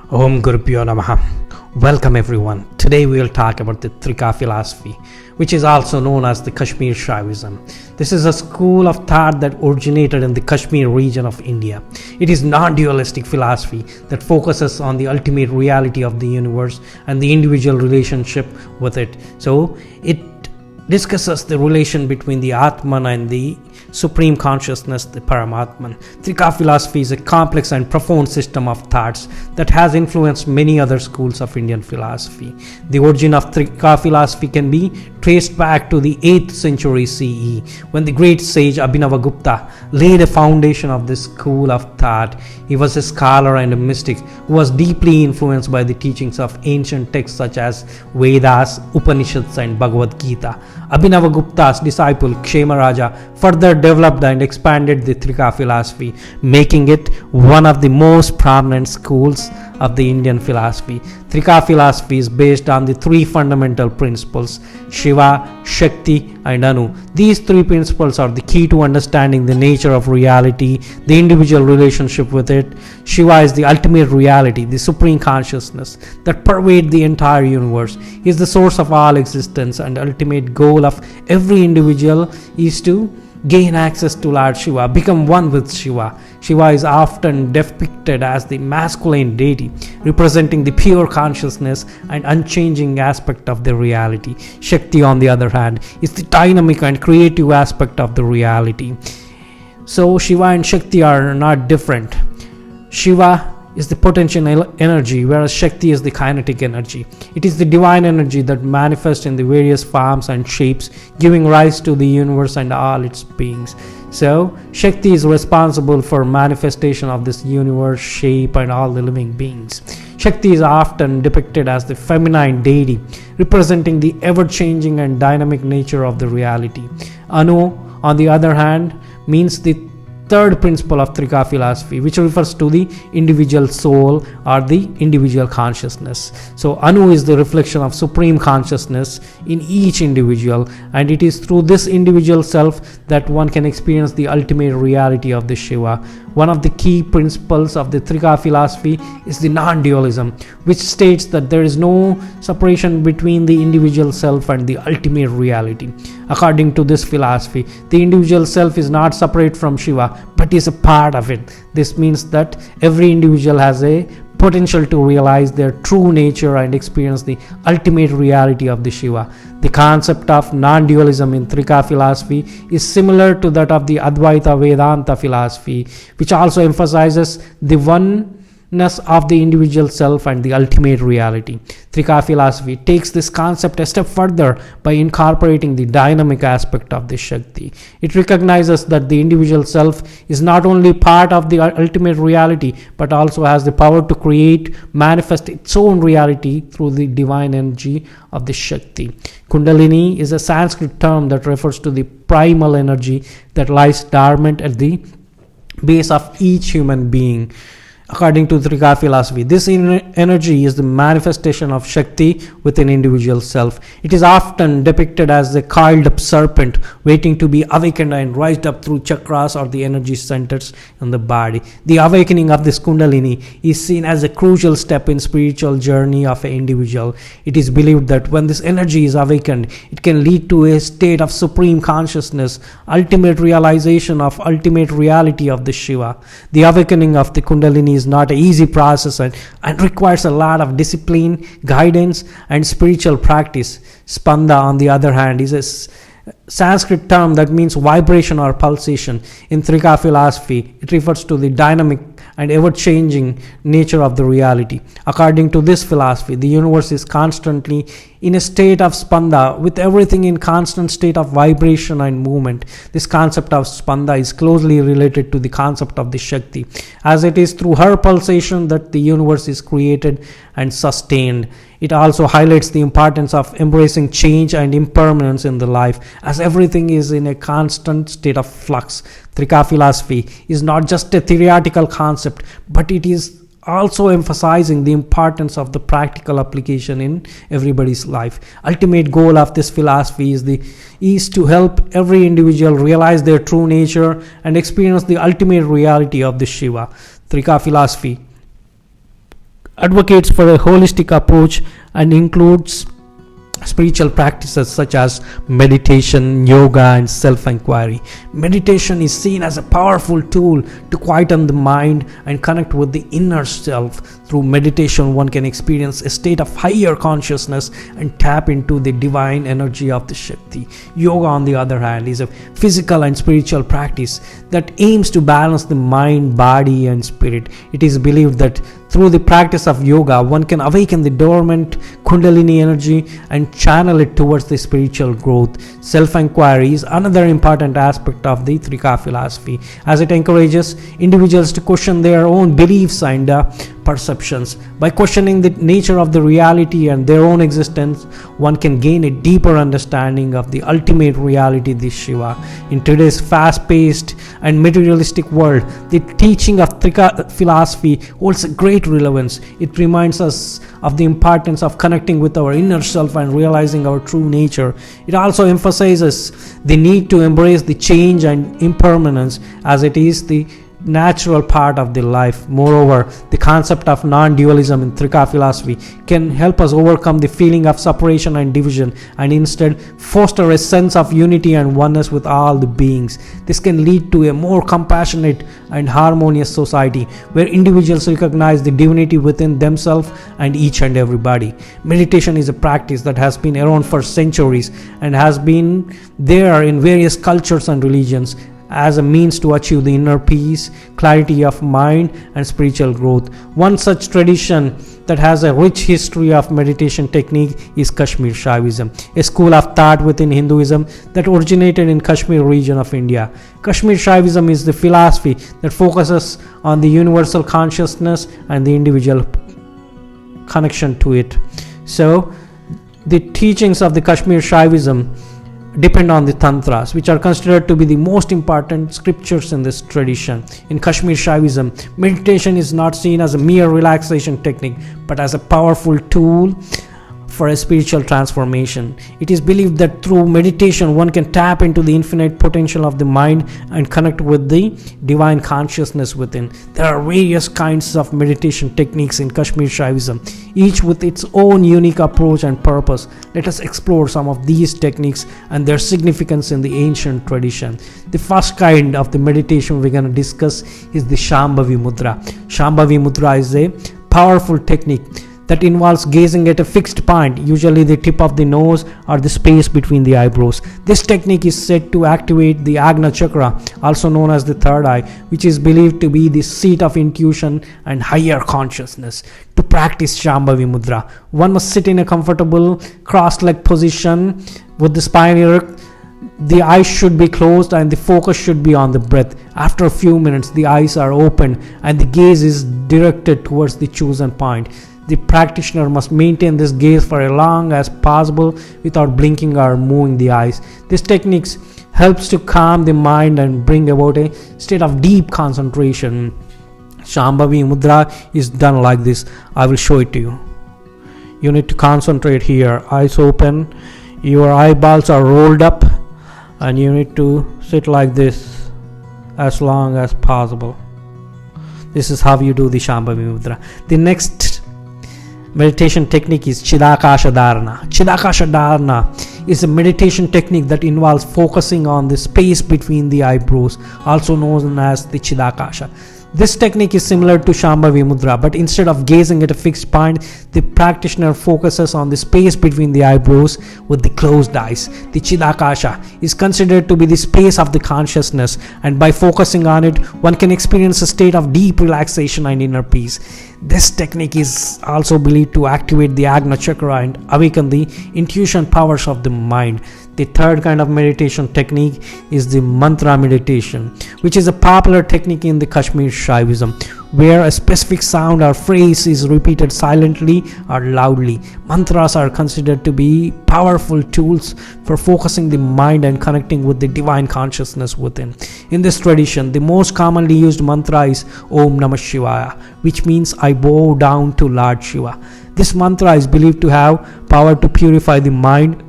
Om Gurubhyo Namaha. Welcome everyone. Today we will talk about the Trika philosophy, which is also known as the Kashmir Shaivism. This is a school of thought that originated in the Kashmir region of India. It is non-dualistic philosophy that focuses on the ultimate reality of the universe and the individual relationship with it. So it discusses the relation between the Atman and the Supreme Consciousness, the Paramatman. Trika philosophy is a complex and profound system of thoughts that has influenced many other schools of Indian philosophy. The origin of Trika philosophy can be traced back to the 8th century CE, when the great sage Abhinavagupta laid a foundation of this school of thought. He was a scholar and a mystic who was deeply influenced by the teachings of ancient texts such as Vedas, Upanishads and Bhagavad Gita. Abhinavagupta's disciple Kshemaraja further developed and expanded the Trika philosophy, making it one of the most prominent schools of the Indian philosophy. Trika philosophy is based on the three fundamental principles: Shiva, Shakti and Anu. These three principles are the key to understanding the nature of reality, the individual relationship with it. Shiva is the ultimate reality, the supreme consciousness that pervades the entire universe. He is the source of all existence, and ultimate goal of every individual is to gain access to Lord Shiva, become one with Shiva. Shiva is often depicted as the masculine deity, representing the pure consciousness and unchanging aspect of the reality. Shakti, on the other hand, is the dynamic and creative aspect of the reality. So Shiva and Shakti are not different. Shiva is the potential energy, whereas Shakti is the kinetic energy. It is the divine energy that manifests in the various forms and shapes, giving rise to the universe and all its beings. So Shakti is responsible for manifestation of this universe, shape and all the living beings. Shakti is often depicted as the feminine deity, representing the ever-changing and dynamic nature of the reality. Anu, on the other hand, means the third principle of Trika philosophy, which refers to the individual soul or the individual consciousness. So Anu is the reflection of supreme consciousness in each individual, and it is through this individual self that one can experience the ultimate reality of the Shiva. One of the key principles of the Trika philosophy is the non-dualism, which states that there is no separation between the individual self and the ultimate reality. According to this philosophy, the individual self is not separate from Shiva, but is a part of it. This means that every individual has a potential to realize their true nature and experience the ultimate reality of the Shiva. The concept of non-dualism in Trika philosophy is similar to that of the Advaita Vedanta philosophy, which also emphasizes the oneness of the individual self and the ultimate reality. Trika philosophy takes this concept a step further by incorporating the dynamic aspect of the Shakti. It recognizes that the individual self is not only part of the ultimate reality, but also has the power to create, manifest its own reality through the divine energy of the Shakti. Kundalini is a Sanskrit term that refers to the primal energy that lies dormant at the base of each human being. According to Trika philosophy, this energy is the manifestation of Shakti within individual self. It is often depicted as a coiled up serpent waiting to be awakened and raised up through chakras or the energy centers in the body. The awakening of this Kundalini is seen as a crucial step in spiritual journey of an individual. It is believed that when this energy is awakened, it can lead to a state of supreme consciousness, ultimate realization of ultimate reality of the Shiva. The awakening of the Kundalini is not an easy process and requires a lot of discipline, guidance and spiritual practice. Spanda, on the other hand, is a Sanskrit term that means vibration or pulsation. In Trika philosophy, it refers to the dynamic and ever-changing nature of the reality. According to this philosophy, the universe is constantly in a state of spanda, with everything in constant state of vibration and movement. This concept of spanda is closely related to the concept of the Shakti, as it is through her pulsation that the universe is created and sustained. It also highlights the importance of embracing change and impermanence in the life, as everything is in a constant state of flux. Trika philosophy is not just a theoretical concept, but it is also emphasizing the importance of the practical application in everybody's life. Ultimate goal of this philosophy is to help every individual realize their true nature and experience the ultimate reality of the Shiva. Trika philosophy advocates for a holistic approach and includes spiritual practices such as meditation, yoga, and self-inquiry. Meditation is seen as a powerful tool to quieten the mind and connect with the inner self. Through meditation, one can experience a state of higher consciousness and tap into the divine energy of the Shakti. Yoga, on the other hand, is a physical and spiritual practice that aims to balance the mind, body, and spirit. It is believed that through the practice of yoga, one can awaken the dormant Kundalini energy and channel it towards the spiritual growth. Self-inquiry is another important aspect of the Trika philosophy, as it encourages individuals to question their own beliefs and perceptions. By questioning the nature of the reality and their own existence, one can gain a deeper understanding of the ultimate reality, the Shiva. In today's fast-paced and materialistic world, the teaching of Trika philosophy holds a great relevance. It reminds us of the importance of connecting with our inner self and realizing our true nature. It also emphasizes the need to embrace the change and impermanence, as it is the natural part of the life. Moreover, the concept of non-dualism in Trika philosophy can help us overcome the feeling of separation and division and instead foster a sense of unity and oneness with all the beings. This can lead to a more compassionate and harmonious society where individuals recognize the divinity within themselves and each and everybody. Meditation is a practice that has been around for centuries and has been there in various cultures and religions as a means to achieve the inner peace, clarity of mind, and spiritual growth. One such tradition that has a rich history of meditation technique is Kashmir Shaivism, a school of thought within Hinduism that originated in Kashmir region of India. Kashmir Shaivism is the philosophy that focuses on the universal consciousness and the individual connection to it. So, the teachings of the Kashmir Shaivism depend on the tantras, which are considered to be the most important scriptures in this tradition. In Kashmir Shaivism, meditation is not seen as a mere relaxation technique, but as a powerful tool for a spiritual transformation. It is believed that through meditation, one can tap into the infinite potential of the mind and connect with the divine consciousness within. There are various kinds of meditation techniques in Kashmir Shaivism, each with its own unique approach and purpose. Let us explore some of these techniques and their significance in the ancient tradition. The first kind of the meditation we're going to discuss is the Shambhavi mudra. Shambhavi mudra is a powerful technique that involves gazing at a fixed point, usually the tip of the nose or the space between the eyebrows. This technique is said to activate the Agna chakra, also known as the third eye, which is believed to be the seat of intuition and higher consciousness. To practice Shambhavi mudra, one must sit in a comfortable cross-legged position with the spine erect. The eyes should be closed and the focus should be on the breath. After a few minutes, the eyes are open and the gaze is directed towards the chosen point. The practitioner must maintain this gaze for as long as possible without blinking or moving the eyes. This technique helps to calm the mind and bring about a state of deep concentration. Shambhavi mudra is done like this. I will show it to you. You need to concentrate here. Eyes open. Your eyeballs are rolled up and you need to sit like this as long as possible. This is how you do the Shambhavi mudra. The next meditation technique is Chidakasha dharana. Chidakasha dharana is a meditation technique that involves focusing on the space between the eyebrows, also known as the Chidakasha. This technique is similar to Shambhavi mudra, but instead of gazing at a fixed point, the practitioner focuses on the space between the eyebrows with the closed eyes. The Chidakasha is considered to be the space of the consciousness, and by focusing on it, one can experience a state of deep relaxation and inner peace. This technique is also believed to activate the Agna chakra and awaken the intuition powers of the mind. The third kind of meditation technique is the mantra meditation, which is a popular technique in the Kashmir Shaivism, where a specific sound or phrase is repeated silently or loudly. Mantras are considered to be powerful tools for focusing the mind and connecting with the divine consciousness within. In this tradition, the most commonly used mantra is Om Namah Shivaya, which means I bow down to Lord Shiva. This mantra is believed to have power to purify the mind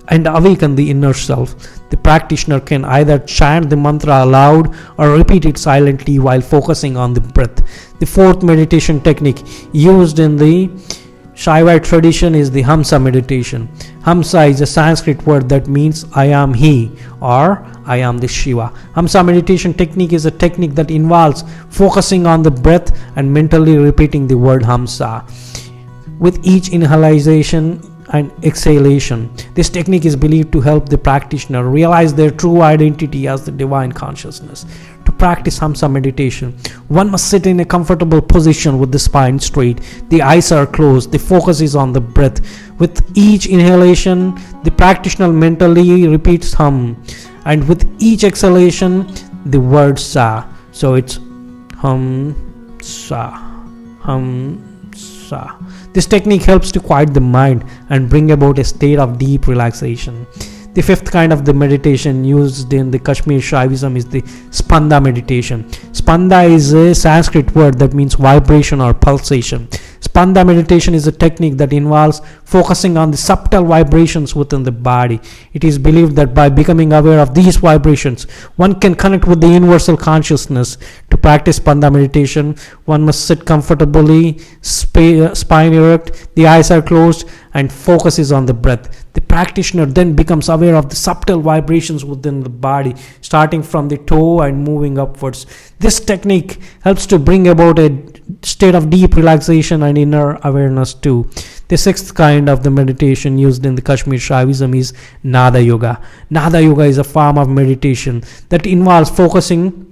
and awaken the inner self. The practitioner can either chant the mantra aloud or repeat it silently while focusing on the breath. The fourth meditation technique used in the Shaiva tradition is the Hamsa meditation. Hamsa is a Sanskrit word that means I am he or I am the Shiva. Hamsa meditation technique is a technique that involves focusing on the breath and mentally repeating the word Hamsa with each inhalation and exhalation. This technique is believed to help the practitioner realize their true identity as the divine consciousness. To practice Hamsa meditation, one must sit in a comfortable position with the spine straight, the eyes are closed, the focus is on the breath. With each inhalation, the practitioner mentally repeats Hum, and with each exhalation, the word Sa. So it's Hum Sa, Hum Sa. This technique helps to quiet the mind and bring about a state of deep relaxation. The fifth kind of the meditation used in the Kashmir Shaivism is the Spanda meditation. Spanda is a Sanskrit word that means vibration or pulsation. Spanda meditation is a technique that involves focusing on the subtle vibrations within the body. It is believed that by becoming aware of these vibrations, one can connect with the universal consciousness. To practice Spanda meditation, one must sit comfortably, spine erect, the eyes are closed, and focus is on the breath. The practitioner then becomes aware of the subtle vibrations within the body, starting from the toe and moving upwards. This technique helps to bring about a state of deep relaxation and inner awareness too. The sixth kind of the meditation used in the Kashmir Shaivism is Nada Yoga. Nada Yoga is a form of meditation that involves focusing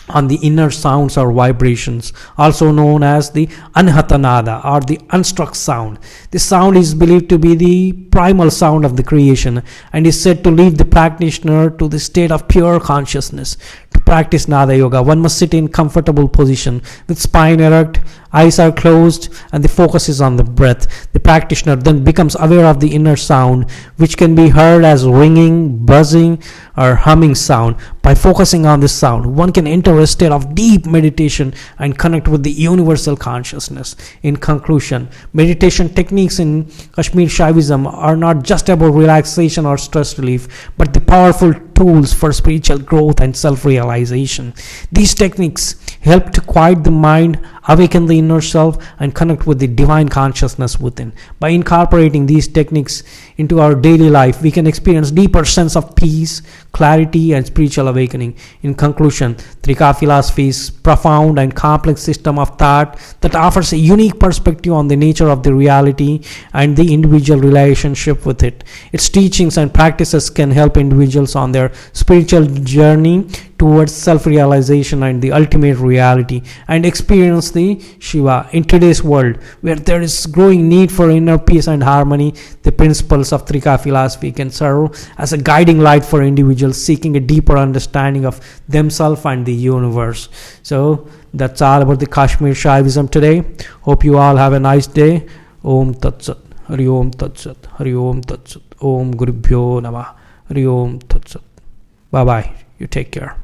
on the inner sounds or vibrations, also known as the Anhatanada or the unstruck sound. This sound is believed to be the primal sound of the creation and is said to lead the practitioner to the state of pure consciousness. To practice Nada Yoga, one must sit in comfortable position with spine erect, eyes are closed, and the focus is on the breath. The practitioner then becomes aware of the inner sound, which can be heard as ringing, buzzing, or humming sound. By focusing on this sound, one can enter a state of deep meditation and connect with the universal consciousness. In conclusion, meditation techniques in Kashmir Shaivism are not just about relaxation or stress relief, but the powerful tools for spiritual growth and self-realization. These techniques help to quiet the mind, awaken the inner self, and connect with the divine consciousness within. By incorporating these techniques into our daily life, we can experience deeper sense of peace, clarity, and spiritual awakening. In conclusion, Trika philosophy is profound and complex system of thought that offers a unique perspective on the nature of the reality and the individual relationship with it. Its teachings and practices can help individuals on their spiritual journey towards self-realization and the ultimate reality, and experience the Shiva. In today's world, where there is growing need for inner peace and harmony, the principles of Trika philosophy can serve as a guiding light for individuals seeking a deeper understanding of themselves and the universe. So that's all about the Kashmir Shaivism today. Hope you all have a nice day. Om Tat Sat. Hari Om Tat Sat. Hari Om Tat Sat. Om Gurubhyo Namah. Hari Om Tat Sat. Bye bye. You take care.